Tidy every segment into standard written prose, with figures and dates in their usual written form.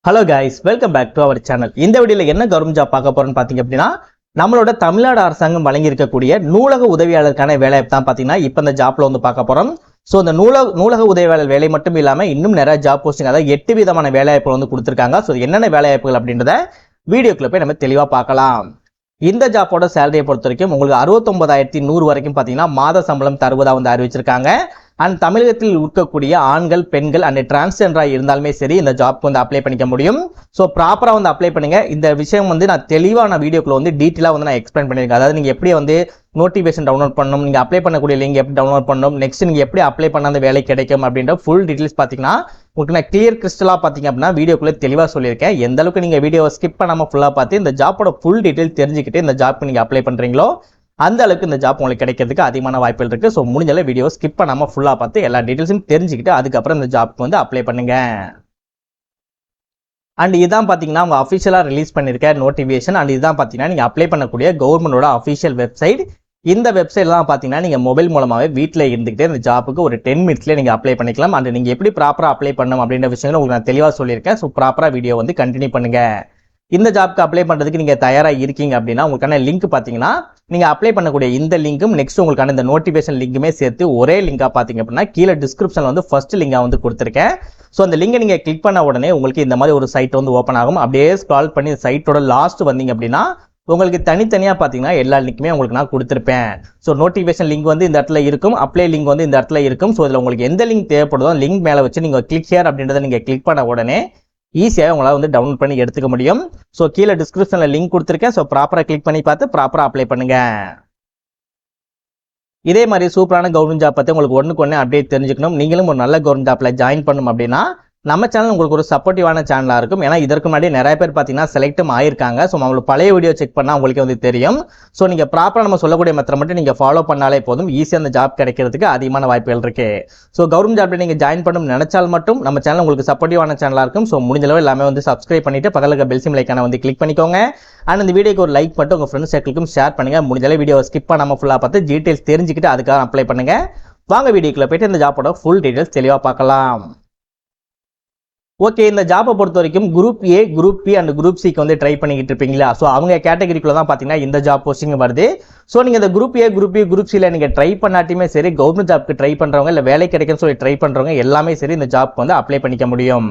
Hello guys, welcome back to our channel. இந்த வீடியோல என்ன கவர்மெண்ட் ஜாப் பார்க்க போறோம்னு பாத்தீங்க அப்படின்னா, நம்மளோட தமிழ்நாடு அரசாங்கம் வழங்கி இருக்கக்கூடிய நூலக உதவியாளருக்கான வேலையை தான் பாத்தீங்கன்னா இப்ப இந்த ஜாப்ல வந்து பார்க்க போறோம். ஸோ இந்த நூலக உதவியாளர் வேலை மட்டும் இல்லாம இன்னும் நிறைய ஜாப் போஸ்டிங், அதாவது 8 விதமான வேலைவாய்ப்புகள் வந்து கொடுத்துருக்காங்க. ஸோ என்னென்ன வேலைவாய்ப்புகள் அப்படின்றத வீடியோக்குள்ள போய் நம்ம தெளிவா பார்க்கலாம். இந்த ஜாப்போட சேலரியை பொறுத்த வரைக்கும் உங்களுக்கு 69,100 வரைக்கும் பாத்தீங்கன்னா மாத சம்பளம் தருவதா வந்து அறிவிச்சிருக்காங்க. அண்ட் தமிழகத்தில் இருக்கக்கூடிய ஆண்கள், பெண்கள் அண்ட் டிரான்ஸ்ஜெண்டரா இருந்தாலுமே சரி இந்த ஜாப்க்கு வந்து அப்ளை பண்ணிக்க முடியும். ஸோ ப்ராப்பரா வந்து அப்ளை பண்ணுங்க. இந்த விஷயம் வந்து நான் தெளிவான வீடியோக்குள்ள வந்து டீட்டெயிலாக வந்து நான் எக்ஸ்பிளைன் பண்ணியிருக்கேன். அதாவது நீங்க எப்படி வந்து நோட்டிஃபிகேஷன் டவுன்லோட் பண்ணணும், நீங்க அப்ளை பண்ணக்கூடிய லிங்க் எப்படி டவுன்லோட் பண்ணணும், நெக்ஸ்ட் நீங்க எப்படி அப்ளை பண்ண அந்த வேலை கிடைக்கும் அப்படின்ற ஃபுல் டீடைல்ஸ் பாத்தீங்கன்னா உங்களுக்கு நான் கிளியர் கிறிஸ்டலா பாத்தீங்க அப்படின்னா வீடியோக்குள்ள தெளிவா சொல்லியிருக்கேன். எந்த அளவுக்கு நீங்க வீடியோவை ஸ்கிப் பண்ணாம ஃபுல்லா பார்த்து இந்த ஜாப்போட ஃபுல் டீடைல் தெரிஞ்சுக்கிட்டு இந்த ஜாப்க்கு நீங்க அப்ளை பண்றீங்களோ அந்த அளவுக்கு இந்த ஜாப் உங்களுக்கு கிடைக்கிறதுக்கு அதிகமான வாய்ப்புகள் இருக்கு. ஸோ முடிஞ்ச வீடியோ ஸ்கிப் பண்ணாம ஃபுல்லா பார்த்து எல்லா டீடைல்ஸும் தெரிஞ்சுக்கிட்டு அதுக்கப்புறம் இந்த ஜாப்க்கு வந்து அப்ளை பண்ணுங்க. அண்ட் இதான் பாத்தீங்கன்னா உங்க அஃபிஷியலா ரிலீஸ் பண்ணிருக்க நோட்டிபிகேஷன். அண்ட் இதுதான் பாத்தீங்கன்னா நீங்க அப்ளை பண்ணக்கூடிய கவர்மெண்டோட அஃபிஷியல் வெப்சைட். இந்த வெப்சைட்ல தான் பாத்தீங்கன்னா நீங்க மொபைல் மூலமாவே வீட்டில் இருந்துகிட்டே இந்த ஜாப்புக்கு ஒரு 10 மினிட்ஸ்ல நீங்க அப்ளை பண்ணிக்கலாம். அண்ட் நீங்க எப்படி ப்ராப்பரா அப்ளை பண்ணணும் அப்படின்ற விஷயங்களை உங்களுக்கு நான் தெளிவா சொல்லியிருக்கேன். ஸோ ப்ராப்பரா வீடியோ வந்து கண்டினியூ பண்ணுங்க. இந்த ஜாப்க்கு அப்ளை பண்றதுக்கு நீங்க தயாரா இருக்கீங்க அப்படின்னா உங்களுக்கான லிங்க் பாத்தீங்கன்னா நீங்க அப்ளை பண்ணக்கூடிய இந்த லிங்கும் நெக்ஸ்ட் உங்களுக்கான இந்த நோட்டிபிகேஷன் லிங்குமே சேர்த்து ஒரே லிங்கா பாத்தீங்க அப்படின்னா கீழே டிஸ்கிரிப்ஷன்ல வந்து ஃபர்ஸ்ட் லிங்கா வந்து கொடுத்துருக்கேன். ஸோ அந்த லிங்கை நீங்க கிளிக் பண்ண உடனே உங்களுக்கு இந்த மாதிரி ஒரு சைட் வந்து ஓப்பன் ஆகும். அப்படியே ஸ்க்ரால் பண்ணி சைட்டோட லாஸ்ட் வந்தீங்க அப்படின்னா உங்களுக்கு தனித்தனியா பாத்தீங்கன்னா எல்லா லிங்க்குமே உங்களுக்கு நான் கொடுத்துருப்பேன். ஸோ நோட்டிபிகேஷன் லிங்க் வந்து இந்த இடத்துல இருக்கும், அப்ளை லிங்க் வந்து இந்த இடத்துல இருக்கும். ஸோ இதுல உங்களுக்கு எந்த லிங்க் தேவைப்படுதோ லிங்க் மேல வச்சு நீங்க கிளிக் ஹியர் அப்படின்றத நீங்க கிளிக் பண்ண உடனே ஈஸியாக உங்களால் வந்து டவுன்லோட் பண்ணி எடுத்துக்க முடியும். ஸோ கீழே டிஸ்கிரிப்ஷனில் லிங்க் கொடுத்துருக்கேன். ஸோ ப்ராப்பராக கிளிக் பண்ணி பார்த்து ப்ராப்பராக அப்ளை பண்ணுங்க. இதே மாதிரி சூப்பரான கவர்மெண்ட் ஜாப் பற்றி உங்களுக்கு ஒன்றுக்கு ஒன்று அப்டேட் தெரிஞ்சுக்கணும், நீங்களும் ஒரு நல்ல கவர்மெண்ட் ஜாப்பில் ஜாயின் பண்ணணும் அப்படின்னா நம்ம சேனல் உங்களுக்கு ஒரு சப்போர்ட்டிவான சேனலாக இருக்கும். ஏன்னா இதற்கு முன்னாடி நிறைய பேர் பார்த்தீங்கன்னா செலக்டும் ஆயிருக்காங்க. ஸோ நம்மளுக்கு பழைய வீடியோ செக் பண்ணால் உங்களுக்கு வந்து தெரியும். ஸோ நீங்கள் ப்ராப்பராக நம்ம சொல்லக்கூடிய மெத்தட் மட்டும் நீங்கள் ஃபாலோ பண்ணாலே போதும், ஈஸியாக அந்த ஜாப் கிடைக்கிறதுக்கு அதிகமான வாய்ப்புகள் இருக்கு. ஸோ கவர்மெண்ட் ஜாப்ல நீங்கள் ஜாயின் பண்ணணும் நினைச்சால் மட்டும் நம்ம சேனல் உங்களுக்கு சப்போர்ட்டிவான சேனலாக இருக்கும். ஸோ முடிஞ்ச அளவு எல்லாமே வந்து சப்ஸ்கிரைப் பண்ணிட்டு பக்கத்தில் இருக்க பெல் சிம் ஐகானை வந்து கிளிக் பண்ணிக்கோங்க. அண்ட் இந்த வீடியோக்கு ஒரு லைக் பண்ணிட்டு உங்கள் ஃப்ரெண்ட்ஸ் சர்க்கிளுக்கும் ஷேர் பண்ணுங்க. முடிஞ்ச அளவு வீடியோ ஸ்கிப் பண்ணாமல் ஃபுல்லாக பார்த்து டீடைல்ஸ் தெரிஞ்சுக்கிட்டு அதுக்காக அப்ளை பண்ணுங்க. வாங்க வீடியோக்குள்ள போயிட்டு இந்த ஜாப்போட ஃபுல் டீடைல்ஸ் தெளிவாக பார்க்கலாம். ஓகே, இந்த ஜாப்பை பொறுத்த வரைக்கும் group A, group B and group சிக்கு வந்து ட்ரை பண்ணிக்கிட்டு இருப்பீங்களா? ஸோ அவங்க கேட்டகரிக்குள்ள தான் பார்த்தீங்கன்னா இந்த ஜாப் போஸ்டிங் வருது. ஸோ நீங்கள் இந்த group A, group B, group சியில் நீங்கள் ட்ரை பண்ணாட்டியுமே சரி, கவர்மெண்ட் ஜாப்க்கு ட்ரை பண்ணுறவங்க இல்லை வேலை கிடைக்குன்னு சொல்லி ட்ரை பண்ணுறவங்க எல்லாமே சரி இந்த ஜாப்க்கு வந்து அப்ளை பண்ணிக்க முடியும்.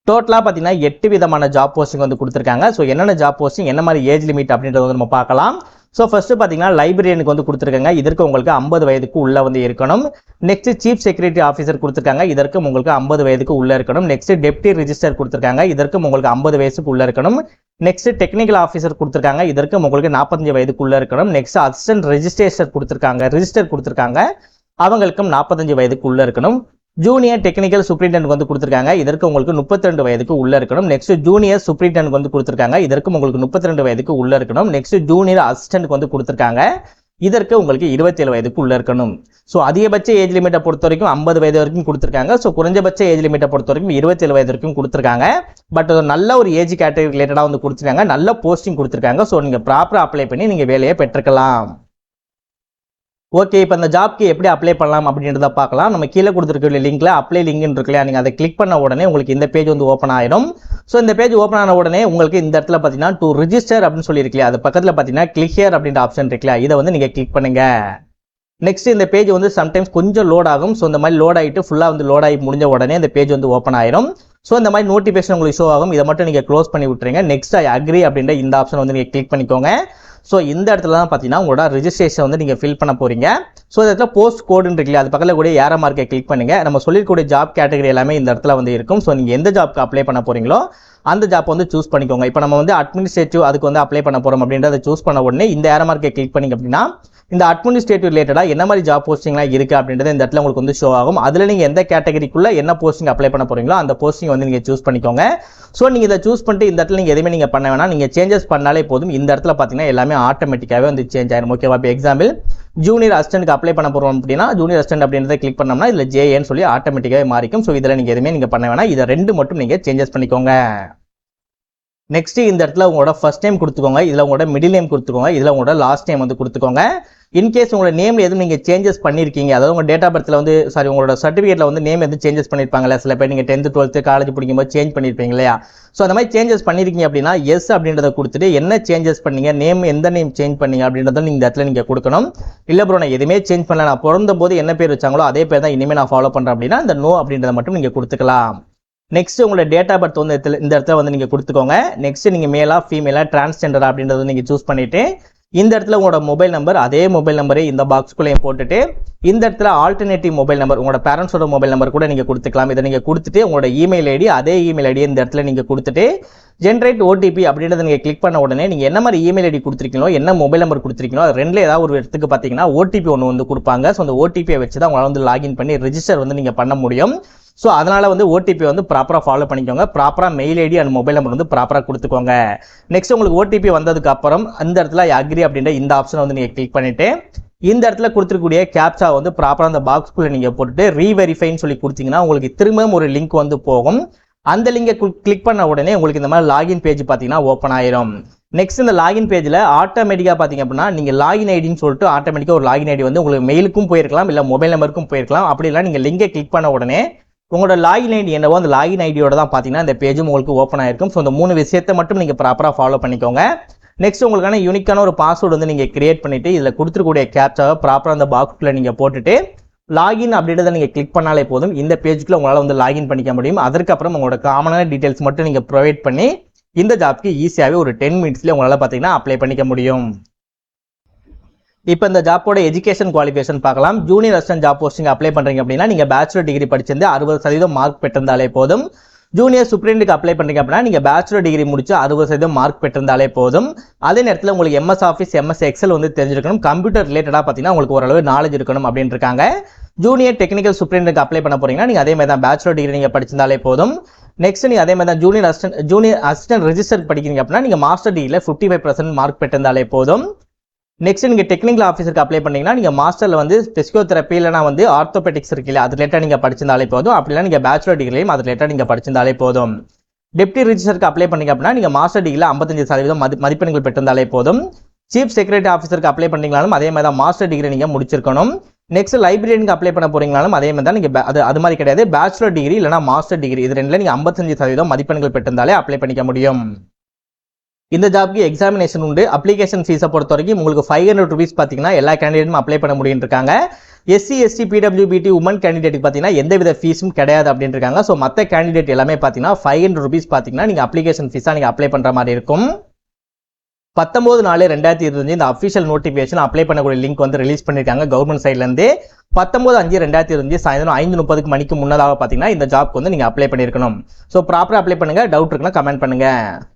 டோட்டலாக பார்த்தீங்கன்னா 8 விதமான ஜாப் போஸ்டிங் வந்து கொடுத்துருக்காங்க. ஸோ என்னென்ன ஜாப் போஸ்டிங், என்ன மாதிரி ஏஜ் லிமிட் அப்படின்றத வந்து நம்ம பார்க்கலாம். ஸோ ஃபர்ஸ்ட் பார்த்தீங்கன்னா லைப்ரரியனுக்கு வந்து கொடுத்துருக்காங்க. இதற்கு உங்களுக்கு 50 வயதுக்கு உள்ள வந்து இருக்கணும். நெக்ஸ்ட் சீஃப் செக்யூரிட்டி ஆஃபீஸர் கொடுத்துருக்காங்க. இதற்கும் உங்களுக்கு 50 வயதுக்கு உள்ள இருக்கணும். நெக்ஸ்ட் டெப்டி ரிஜிஸ்டர் கொடுத்துருக்காங்க. இதற்கும் உங்களுக்கு 50 வயசுக்கு உள்ள இருக்கணும். நெக்ஸ்ட் டெக்னிக்கல் ஆஃபீஸர் கொடுத்துருக்காங்க. இதற்கும் உங்களுக்கு 45 வயதுக்கு உள்ள இருக்கணும். நெக்ஸ்ட் அசிஸ்டன்ட் ரிஜிஸ்டர் கொடுத்துருக்காங்க. அவங்களுக்கும் 45 வயதுக்கு உள்ள இருக்கணும். ஜூனியர் டெக்னிக்கல் சூப்பரிண்டென்ட் வந்து கொடுத்துருக்காங்க. இதற்கு உங்களுக்கு 32 வயதுக்கு உள்ள இருக்கணும். நெக்ஸ்ட் ஜூனியர் சூப்பரிண்டென்ட் வந்து கொடுத்துருக்காங்க. இதற்கு உங்களுக்கு 32 வயதுக்கு உள்ள இருக்கணும். நெக்ஸ்ட் ஜூனியர் அசிஸ்டன்ட் வந்து கொடுத்துருக்காங்க. இதற்கு உங்களுக்கு 27 வயதுக்கு உள்ள இருக்கணும். ஸோ அதிகபட்ச ஏஜ் லிமிட்டை பொறுத்த வரைக்கும் 50 வயது வரைக்கும் கொடுத்துருக்காங்க. ஸோ குறைஞ்சபட்ச ஏஜ் லிமிட்டை பொறுத்த வரைக்கும் 27 வயது வரைக்கும் கொடுத்துருக்காங்க. பட் நல்ல ஒரு ஏஜ் கேட்டகரி ரிலேட்டடாக வந்து கொடுத்துருக்காங்க, நல்ல போஸ்டிங் கொடுத்துருக்காங்க. ஸோ நீங்கள் ப்ராப்பராக அப்ளை பண்ணி நீங்கள் வேலையை பெற்றுக்கலாம். ஓகே, இப்போ இந்த ஜாப்க்கு எப்படி அப்ளை பண்ணலாம் அப்படின்றத பார்க்கலாம். நம்ம கீழே கொடுத்துருக்க லிங்க்ல அப்ளை லிங்க் இருக்கு இல்லையா, நீங்கள் அதை கிளிக் பண்ண உடனே உங்களுக்கு இந்த பேஜ் வந்து ஓப்பன் ஆயிடும். ஸோ இந்த பேஜ் ஓப்பன் ஆன உடனே உங்களுக்கு இந்த இடத்துல பார்த்தீங்கன்னா டு ரிஜிஸ்டர் அப்படின்னு சொல்லியிருக்கலையா, அது பக்கத்தில் பார்த்தீங்கன்னா கிளிக் ஹியர் அப்படின்ற ஆப்ஷன் இருக்குல்லையா, இதை வந்து நீங்கள் கிளிக் பண்ணுங்க. நெக்ஸ்ட் இந்த பேஜ் வந்து சம்டைம்ஸ் கொஞ்சம் லோட் ஆகும். ஸோ இந்த மாதிரி லோட் ஆகிட்டு ஃபுல்லாக வந்து லோட் ஆகி முடிஞ்ச உடனே இந்த பேஜ் வந்து ஓப்பன் ஆயிடும். ஸோ இந்த மாதிரி நோட்டிஃபிகேஷன் உங்களுக்கு ஷோ ஆகும். இதை மட்டும் நீங்கள் க்ளோஸ் பண்ணி விட்டுருங்க. நெக்ஸ்ட் ஐ அக்ரி அப்படின்ற இந்த ஆப்ஷன் வந்து நீங்கள் கிளிக் பண்ணிக்கோங்க. ஸோ இந்த இடத்துல தான் பார்த்தீங்கன்னா உங்களோட ரிஜிஸ்ட்ரேஷன் வந்து நீங்கள் ஃபில் பண்ண போறீங்க. ஸோ இந்த இடத்துல போஸ்ட் கோடுன்னு இருக்குல்லையா, அது பக்கத்தில் கூட ஏரோ மார்க்கை கிளிக் பண்ணுங்க. நம்ம சொல்லிருக்கக்கூடிய ஜாப் கேட்டகரி எல்லாமே இந்த இடத்துல வந்து இருக்கும். ஸோ நீங்கள் எந்த ஜாப்க்கு அப்ளை பண்ண போறீங்களோ அந்த ஜாப் வந்து சூஸ் பண்ணிக்கோங்க. இப்போ நம்ம வந்து அட்மினிஸ்ட்ரேட்டிவ் அதுக்கு வந்து அப்ளை பண்ண போறோம் அப்படின்றத சூஸ் பண்ண உடனே இந்த ஏரோ மார்க்கை கிளிக் பண்ணிங்க அப்படின்னா இந்த அட்மினிஸ்ட்ரேட்டிவ் ரிலேட்டடாக என்ன மாதிரி ஜாப் போஸ்டிங்லாம் இருக்குது அப்படின்றது இந்த இடத்துல உங்களுக்கு வந்து ஷோ ஆகும். அதில் நீங்கள் எந்த கேட்டகரிக்குள்ள என்ன போஸ்டிங் அப்ளை பண்ண போறீங்களோ அந்த போஸ்டிங் வந்து நீங்கள் சூஸ் பண்ணிக்கோங்க. ஸோ நீங்கள் இதை சூஸ் பண்ணிட்டு இந்த இடத்துல நீங்கள் எதுவுமே நீங்கள் பண்ண வேணாம், நீங்கள் சேஞ்சஸ் பண்ணாலே போதும். இந்த இடத்துல பார்த்தீங்கன்னா எல்லாமே ஆட்டோமேட்டிக்காகவே வந்து சேஞ்ச் ஆயிடும். ஓகேவா? இப்போ எக்ஸாம்பிள் ஜூனியர் அசிஸ்டன்ட்க்கு அப்ளை பண்ண போகிறோம் அப்படின்னா ஜூனியர் அசிஸ்டன்ட் அப்படின்றத கிளிக் பண்ணோம்னா இதில் ஜேஏன்னு சொல்லி ஆட்டோமேட்டிக்காகவே மாறிக்கும். ஸோ இதில் நீங்கள் எதுவுமே நீங்கள் பண்ண வேணாம், இதை 2 மட்டும் நீங்கள் சேஞ்சஸ் பண்ணிக்கோங்க. நெக்ஸ்ட் இந்த இடத்துல உங்களோட ஃபர்ஸ்ட் நேம் கொடுத்துக்கோங்க, இதில் உங்களோட மிடில் நேம் கொடுத்துக்கோங்க, இதில் உங்களோட லாஸ்ட் நேம் வந்து கொடுத்துக்கோங்க. இன்கேஸ் உங்களோட நேம் எதுவும் நீங்கள் சேஞ்சஸ் பண்ணியிருக்கீங்க, அதாவது உங்கள் டேட் ஆஃப் பர்த்தில் வந்து உங்களோட சர்டிஃபிகேட்டில் வந்து நேம் எதுவும் சேஞ்சஸ் பண்ணியிருப்பாங்களா, சில பேர் நீங்கள் 10th 12th காலேஜ் படிக்கும்போது சேஞ்ச் பண்ணியிருப்பீங்க இல்லையா. ஸோ அந்த மாதிரி சேஞ்சஸ் பண்ணியிருக்கீங்க அப்படின்னா எஸ் அப்படின்றத கொடுத்துட்டு என்ன சேஞ்சஸ் பண்ணீங்க, நேம் எந்த நேம் சேஞ்ச் பண்ணீங்க அப்படின்றத நீங்கள் இந்த இடத்துல நீங்கள் கொடுக்கணும். இல்லை ப்ரோ நான் எதுவுமே சேஞ்ச் பண்ணல, நான் பிறந்த போது என்ன பேர் வச்சாங்களோ அதே பேர் தான் இனிமேல் நான் ஃபாலோ பண்ணுறேன் அப்படின்னா இந்த நோ அப்படின்றத மட்டும் நீங்கள் கொடுத்துக்கலாம். நெக்ஸ்ட் உங்களோட டேட் ஆஃப் பர்த் வந்து இந்த இடத்துல வந்து நீங்கள் கொடுத்துக்கோங்க. நெக்ஸ்ட் நீங்கள் மேலா ஃபீமேலா டிரான்ஸ்ஜெண்டரா அப்படின்றத நீங்கள் சூஸ் பண்ணிவிட்டு இந்த இடத்துல உங்களோட மொபைல் நம்பர் அதே மொபைல் நம்பரே இந்த பாக்ஸ்குள்ளேயும் போட்டுட்டு இந்த இடத்துல ஆல்டர்னேட்டிவ் மொபைல் நம்பர் உங்களோட பேரண்ட்ஸோட மொபைல் நம்பர் கூட நீங்கள் கொடுத்துக்கலாம். இதை நீங்கள் கொடுத்துட்டு உங்களோட இமெயில் ஐடி அதே இமெயில் ஐடியை இந்த இடத்துல நீங்கள் கொடுத்துட்டு ஜென்ரேட் ஓடிபி அப்படின்றத நீங்கள் கிளிக் பண்ண உடனே நீங்கள் என்ன மாதிரி இமெயில் ஐடி கொடுத்துருக்கீங்களோ என்ன மொபைல் நம்பர் கொடுத்துருக்கீங்களோ அது ரெண்டில் ஏதாவது ஒரு இடத்துக்கு பார்த்தீங்கன்னா ஓடிபி ஒன்று வந்து கொடுப்பாங்க. ஸோ அந்த ஓடிபியை வச்சு தான் உங்களால் வந்து லாகின் பண்ணி ரெஜிஸ்டர் வந்து நீங்கள் பண்ண முடியும். ஸோ அதனால் வந்து ஓடிபி வந்து ப்ராப்பராக ஃபாலோ பண்ணிக்கோங்க. ப்ராப்பராக mail ID and mobile number வந்து ப்ராப்பராக கொடுத்துக்கோங்க. நெக்ஸ்ட் உங்களுக்கு ஓடிபி வந்ததுக்கு அப்புறம் அந்த இடத்துல அக்ரி அப்படின்ற இந்த ஆப்ஷனை வந்து நீங்கள் கிளிக் பண்ணிவிட்டு இந்த இடத்துல கொடுத்துருக்கூடிய கேப்சா வந்து ப்ராப்பராக அந்த பாக்ஸ்குள்ளே நீங்கள் போட்டுட்டு ரீவெரிஃபைன்னு சொல்லி கொடுத்தீங்கன்னா உங்களுக்கு திரும்பவும் ஒரு லிங்க் வந்து போகும். அந்த லிங்கை கிளிக் பண்ண உடனே உங்களுக்கு இந்த மாதிரி லாகின் பேஜ் பார்த்தீங்கன்னா ஓப்பன் ஆயிரும். நெக்ஸ்ட் இந்த லாகின் பேஜில் ஆட்டோமேட்டிக்காக பார்த்தீங்க அப்படின்னா நீங்கள் லாகின் ஐடின்னு சொல்லிட்டு ஆட்டோமேட்டிக்காக ஒரு லாகின் ஐடி வந்து உங்களுக்கு மெயிலுக்கும் போயிருக்கலாம், இல்லை மொபைல் நம்பருக்கும் போயிருக்கலாம். அப்படி இல்லை நீங்கள் லிங்கை கிளிக் பண்ண உடனே உங்களோட லாகின் ஐடி என்னவோ அந்த லாகின் ஐடியோட தான் பார்த்தீங்கன்னா இந்த பேஜும் உங்களுக்கு ஓப்பன் ஆயிருக்கும். ஸோ இந்த 3 விஷயத்தை மட்டும் நீங்கள் ப்ராப்பராக ஃபாலோ பண்ணிக்கோங்க. நெக்ஸ்ட் உங்களுக்கான யூனிக்கான ஒரு பாஸ்வேர்டு வந்து நீங்கள் கிரியேட் பண்ணிவிட்டு இதில் கொடுத்துருக்கூடிய கேப்சாவை ப்ராப்பராக அந்த பாக்ஸ்குள்ளே நீங்கள் போட்டுட்டு லாகின் அப்படின்றத நீங்கள் கிளிக் பண்ணாலே போதும் இந்த பேஜுக்குள்ள உங்களால் வந்து லாகின் பண்ணிக்க முடியும். அதற்கப்புறம் உங்களோட காமனான டீட்டெயில்ஸ் மட்டும் நீங்கள் ப்ரொவைட் பண்ணி இந்த ஜாப்க்கு ஈஸியாகவே ஒரு 10 மினிட்ஸ்லேயே உங்களால் பார்த்தீங்கன்னா அப்ளை பண்ணிக்க முடியும். இப்போ இந்த ஜாப்போட எஜுகேஷன் குவாலிஃபிகேஷன் பார்க்கலாம். Junior assistant job posting apply பண்ணுறீங்க அப்படின்னா நீங்கள் பேச்சுலர் டிகிரி படிச்சிருந்து 60% மார்க் பெற்றிருந்தாலே போதும். ஜூனியர் சூப்பரிண்டுக்கு அப்ளை பண்ணுறீங்க அப்படின்னா நீங்கள் பேச்சுலர் டிகிரி முடிச்சு 60% மார்க் பெற்றிருந்தாலே போதும். அதே நேரத்தில் உங்களுக்கு எம்எஸ் ஆஃபீஸ் எம்எஸ் எக்ஸல் வந்து தெரிஞ்சிருக்கணும். கம்ப்யூட்டர் ரிலேட்டடாக பார்த்தீங்கன்னா உங்களுக்கு ஓரளவு நாலேஜ் இருக்கணும் அப்படின்னு இருக்காங்க. ஜூனியர் டெக்னிக்கல் சூப்பரிண்டுக்கு அப்ளை பண்ண போறீங்கன்னா நீங்கள் அதே மாதிரி தான் பேச்சுலர் டிகிரி நீங்கள் படிச்சிருந்தாலே போதும். நெக்ஸ்ட் நீங்கள் அதே மாதிரி தான் ஜூனியர் அசிஸ்டன்ட் ரெஜிஸ்டர் படிக்கிறீங்க அப்படின்னா நீங்கள் மாஸ்டர் டிகிரியில் 55% மார்க் பெற்றிருந்தாலே போதும். நெக்ஸ்ட் நீங்கள் டெக்னிக்கல் ஆஃபீஸருக்கு அப்ளை பண்ணீங்கன்னா நீங்கள் மாஸ்டரில் வந்து பிசியோதெரப்பி இல்லைனா வந்து ஆர்த்தோபெட்டிக்ஸ் இருக்குல்ல அது ரிலேட்டாக நீங்கள் படிச்சிருந்தாலே போதும். அப்படிலாம் நீங்கள் பேச்சுலர் டிகிரிலையும் அது ரிலேட்டாக நீங்கள் படிச்சிருந்தாலே போதும். டெப்டி ரிஜிஸ்டருக்கு அப்ளை பண்ணீங்க அப்படின்னா நீங்கள் மாஸ்டர் டிகிரியில் 55% மதிப்பெண்கள் பெற்றிருந்தாலே போதும். சீஃப் செக்ரட்டரி ஆஃபீஸருக்கு அப்ளை பண்ணீங்களாலும் அதே மாதிரி தான் மாஸ்டர் டிகிரி நீங்கள் முடிச்சிருக்கணும். நெக்ஸ்ட் லைப்ரரியனுக்கு அப்ளை பண்ண போறீங்களாலும் அதே மாதிரி தான் நீங்கள் அது மாதிரி கிடையாது, பேச்சுலர் டிகிரி இல்லைனா மாஸ்டர் டிகிரி இது ரெண்டில் நீங்கள் 55% மதிப்பெண்கள் பெற்றிருந்தாலே அப்ளை பண்ணிக்க முடியும். இந்த ஜாப்க்கு எக்ஸாமினேஷன் உண்டு. அப்ளிகேஷன் ஃபீஸை பொறுத்த வரைக்கும் உங்களுக்கு 500 rupees பார்த்தீங்கன்னா எல்லா கேண்டிடேட்டும் அப்ளை பண்ண முடியும் இருக்காங்க. எஸ்சி எஸ்டி பிடபிள்யூபிடி உமன் கேண்டிடேட்டுக்கு பார்த்தீங்கன்னா எந்தவித ஃபீஸும் கிடையாது அப்படின்னு இருக்காங்க. ஸோ மற்ற கேண்டிடேட் எல்லாமே பார்த்தீங்கன்னா 500 rupees பார்த்தீங்கன்னா நீங்கள் அப்ளிகேஷன் ஃபீஸாக நீங்கள் அப்ளை பண்ணுற மாதிரி இருக்கும். 19/4/2025 இந்த அஃபிஷியல் நோட்டிஃபிகேஷன் அப்ளை பண்ணக்கூடிய லிங்க் வந்து ரிலீஸ் பண்ணியிருக்காங்க கவர்மெண்ட் சைட்லேருந்து. 19/5/2025 சாயந்தரம் 5:30 மணிக்கு முன்னதாக பார்த்தீங்கன்னா இந்த ஜாப்க்கு வந்து நீங்கள் அப்ளை பண்ணியிருக்கணும். ஸோ ப்ராப்பராக அப்ளை பண்ணுங்கள். டவுட் இருக்குன்னா கமெண்ட் பண்ணுங்கள்.